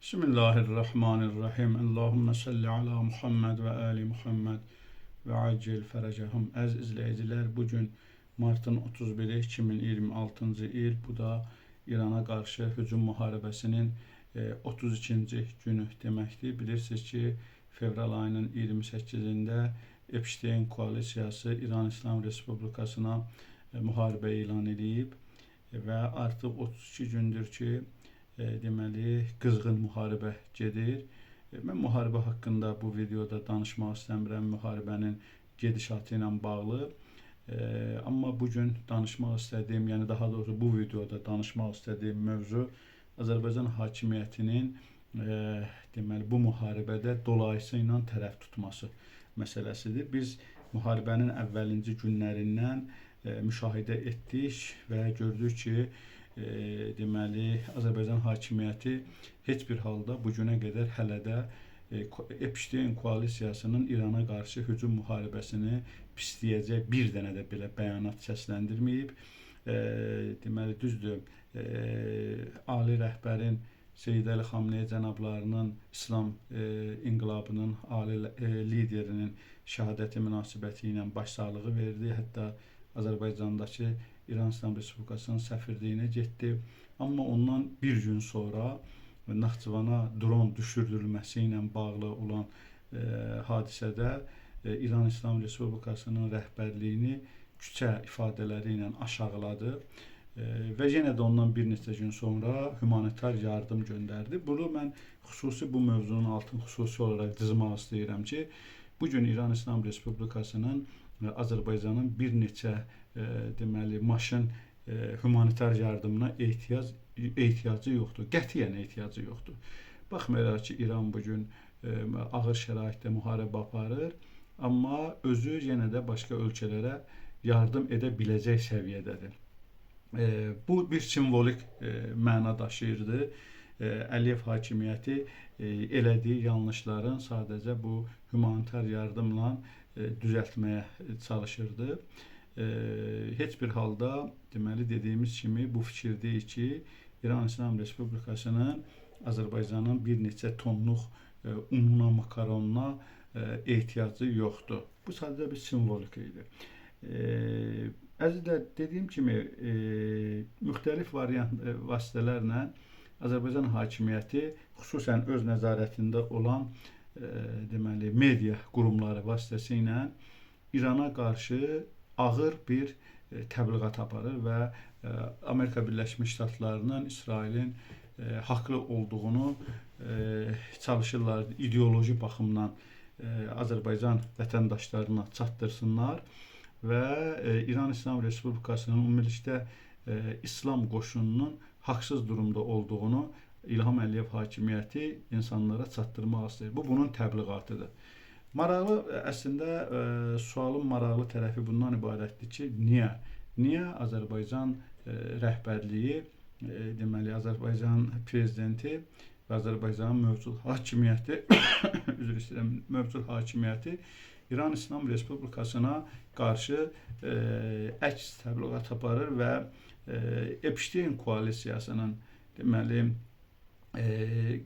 Bismillahirrahmanirrahim. Allahümme salli ala Muhammed ve ali Muhammed ve acil ferəcəhum. Əziz izləyicilər, bugün martın 31-i 2026-cı il, bu da İrana qarşı hücum müharibəsinin 32-ci günü deməkdir. Bilirsiniz ki, fevral ayının 28-də Epstein koalisiyası İran İslam Respublikasına müharibə elan edib və artıq 32 gündür ki, deməli qızğın müharibə gedir. Mən müharibə haqqında bu videoda danışmaq istəmirəm, müharibənin gedişatı ilə bağlı. Amma bugün danışmaq istədiyim, yəni daha doğrusu bu videoda danışmaq istədiyim mövzu Azərbaycan hakimiyyətinin deməli bu müharibədə dolayısı ilə tərəf tutması məsələsidir. Biz müharibənin əvvəlinci günlərindən müşahidə etdik və gördük ki, deməli Azərbaycan hakimiyyəti heç bir halda bu günə qədər hələ də Epstein koalisiyasının İrana qarşı hücum müharibəsini pisləyəcək bir dənə də belə bəyanat səsləndirməyib. Deməli düzdür, ali rəhbərin Seyyid Əli Xamneyi cənablarının İslam inqilabının ali liderinin şəhadəti münasibəti ilə başsağlığı verdi. Hətta Azərbaycandakı İran İslam Respublikasının səfirliyinə getdi. Amma ondan bir gün sonra Naxçıvana dron düşürülməsi ilə bağlı olan hadisədə İran İslam Respublikasının rəhbərliyini küçə ifadələri ilə aşağıladı və yenə də ondan bir neçə gün sonra humanitar yardım göndərdi. Bunu mən xüsusi bu mövzunun altını xüsusi olaraq dizmək istəyirəm ki, bugün İran İslam Respublikasının Azərbaycanın bir neçə deməli maşın humanitar yardımına ehtiyacı yoxdur. Qətiyyən ehtiyacı yoxdur. Baxmayaraq ki, İran bugün ağır şəraitdə müharibə aparır, amma özü yenə də başqa ölkələrə yardım edə biləcək səviyyədədir. Bu bir simvolik məna daşıyırdı. Əliyev hakimiyyəti elədiyi yanlışların sadəcə bu humanitar yardımla düzəltməyə çalışırdı. Heç bir halda deməli dediyimiz kimi bu fikir deyil ki, İran İslam Respublikasının Azərbaycanın bir neçə tonluq ununa, makaronuna ehtiyacı yoxdur. Bu sadəcə bir simvolik idi. Əzizlər, dediyim kimi müxtəlif variant vasitələrlə Azərbaycan hakimiyyəti xüsusən öz nəzarətində olan deməli media qurumları vasitəsilə İrana qarşı ağır bir təbliğat aparır və Amerika Birləşmiş Ştatlarının İsrailin haqlı olduğunu çalışırlar ideoloji baxımdan Azərbaycan vətəndaşlarına çatdırsınlar və İran İslam Respublikasının ümumilikdə İslam qoşununun haqsız durumda olduğunu İlham Əliyev hakimiyyəti insanlara çatdırmaq istəyir. Bu bunun təbliğatıdır. Maraqlı, əslində sualın maraqlı tərəfi bundan ibarətdir ki, niyə Azərbaycan rəhbərliyi, deməli Azərbaycan prezidenti və Azərbaycanın mövcud hakimiyyəti üzr istəyirəm, mövcud hakimiyyəti İran İslam Respublikasına qarşı əks təbliğat aparır və Epstein koalisiyasının deməli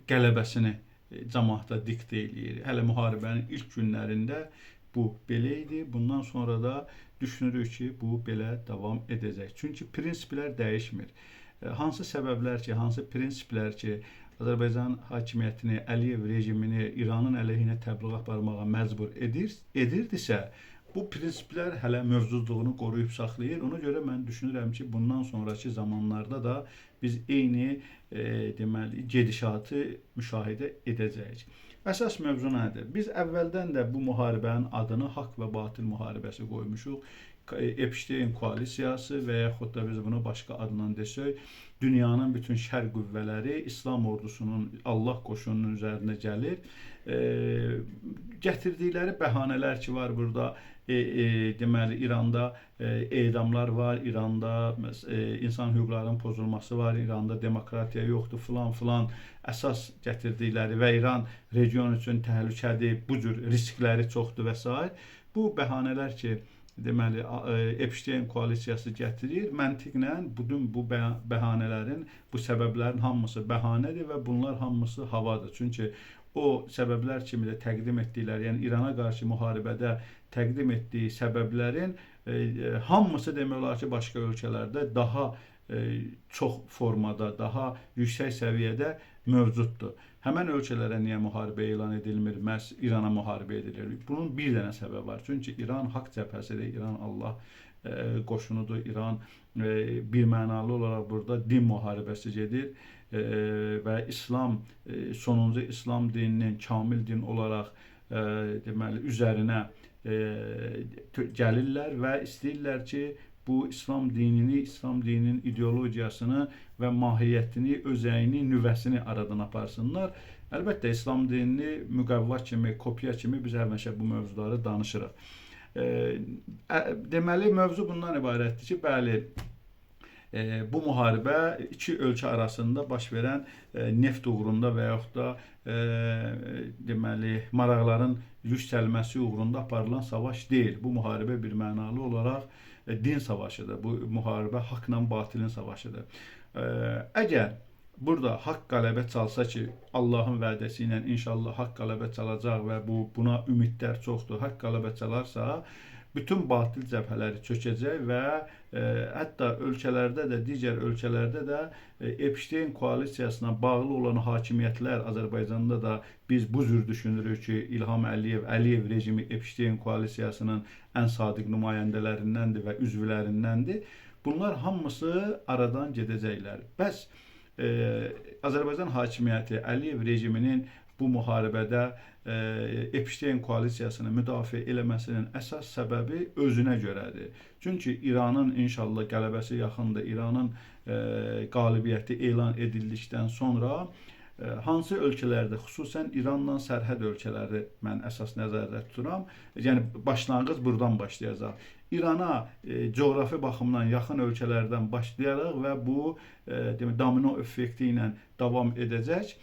qələbəsini cəmaata diktə eləyir. Hələ müharibənin ilk günlərində bu belə idi. Bundan sonra da düşünürük ki, bu belə davam edəcək. Çünki prinsiplər dəyişmir. Hansı səbəblər ki, hansı prinsiplər ki, Azərbaycan hakimiyyətini, Əliyev rejimini İranın əleyhinə təbliğat aparmağa məcbur edirdisə, bu prinsiplər hələ mövcudluğunu qoruyub saxlayır. Ona görə mən düşünürəm ki, bundan sonraki zamanlarda da biz eyni deməli gedişatı müşahidə edəcəyik. Əsas mövzu nədir? Biz əvvəldən də bu müharibənin adını haqq və batil müharibəsi qoymuşuq. Epstein koalisiyası və yaxud da biz bunu başqa adla desək, dünyanın bütün şər qüvvələri İslam ordusunun, Allah qoşununun üzərinə gəlir. Gətirdikləri bəhanələr ki var burada, deməli İranda edamlar var, İranda insan hüquqlarının pozulması var, İranda demokratiya yoxdur filan əsas gətirdikləri və İran region üçün təhlükədir, bu cür riskləri çoxdur və s. Bu bəhanələr ki deməli Epstein koalisiyası gətirir. Məntiqlə bütün bu bəhanələrin, bu səbəblərin hamısı bəhanədir və bunlar hamısı havadır. Çünki o səbəblər kimi də təqdim etdikləri, yəni İrana qarşı müharibədə təqdim etdiyi səbəblərin hamısı demək olar ki, başqa ölkələrdə daha çox formada, daha yüksək səviyyədə mövcuddur. Həmən ölkələrə niyə müharibə elan edilmir, məhz İrana müharibə edilir? Bunun bir dənə səbəbi var. Çünki İran haqq cəbhəsidir, İran Allah qoşunudur, İran birmənalı olaraq burada din müharibəsi gedir və İslam, sonuncu İslam dininin kamil din olaraq deməli üzərinə gəlirlər və istəyirlər ki, bu İslam dinini, İslam dininin ideologiyasını və mahiyyətini, özəyini, nüvəsini aradan aparsınlar. Əlbəttə, İslam dinini müqəvva kimi, kopya kimi biz həmişə bu mövzuları danışırıq. Deməli, mövzu bundan ibarətdir ki, bəli, bu müharibə iki ölkə arasında baş verən neft uğrunda və yaxud da deməli, maraqların yüksəlməsi uğrunda aparılan savaş deyil. Bu müharibə birmənalı olaraq din savaşıdır. Bu müharibə haqla batilin savaşıdır. Əgər burada haqq qələbə çalsa ki, Allahın vədəsi ilə inşallah haqq qələbə çalacaq və buna ümidlər çoxdur. Haqq qələbə çalarsa, bütün batil cəbhələri çökəcək və hətta ölkələrdə də, digər ölkələrdə də Epstein koalisiyasına bağlı olan hakimiyyətlər, Azərbaycanda da biz bu cür düşünürük ki, İlham Əliyev rejimi Epstein koalisiyasının ən sadiq nümayəndələrindəndir və üzvlərindəndir. Bunlar hamısı aradan gedəcəklər. Bəs Azərbaycan hakimiyyəti Əliyev rejiminin bu müharibədə Epstein koalisiyasını müdafiə eləməsinin əsas səbəbi özünə görədir. Çünki İranın inşallah qələbəsi yaxındır. İranın qalibiyyəti elan edildikdən sonra hansı ölkələrdə, xüsusən İranla sərhəd ölkələri mən əsas nəzərdə tuturam. Yəni başlanğıc buradan başlayacaq. İrana coğrafi baxımdan yaxın ölkələrdən başlayaraq və bu domino effekti ilə davam edəcək.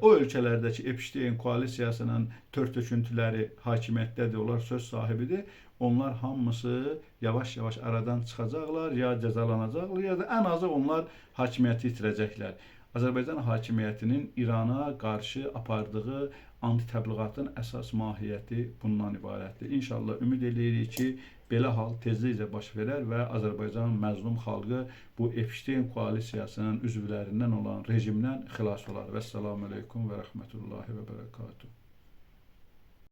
O ölkələrdəki Epstein koalisiyasının tör-töküntüləri hakimiyyətdədir, onlar söz sahibidir. Onlar hamısı yavaş-yavaş aradan çıxacaqlar, ya cəzalanacaqlar, ya da ən azı onlar hakimiyyəti itirəcəklər. Azərbaycan hakimiyyətinin İrana qarşı apardığı anti-təbliğatın əsas mahiyyəti bundan ibarətdir. İnşallah ümid edirik ki, belə hal tezliklə baş verər və Azərbaycan məzlum xalqı bu Epstein koalisiyasının üzvlərindən olan rejimdən xilas olar. Vəssalamu aleykum və rəhmətullahi və bərəkatuhu.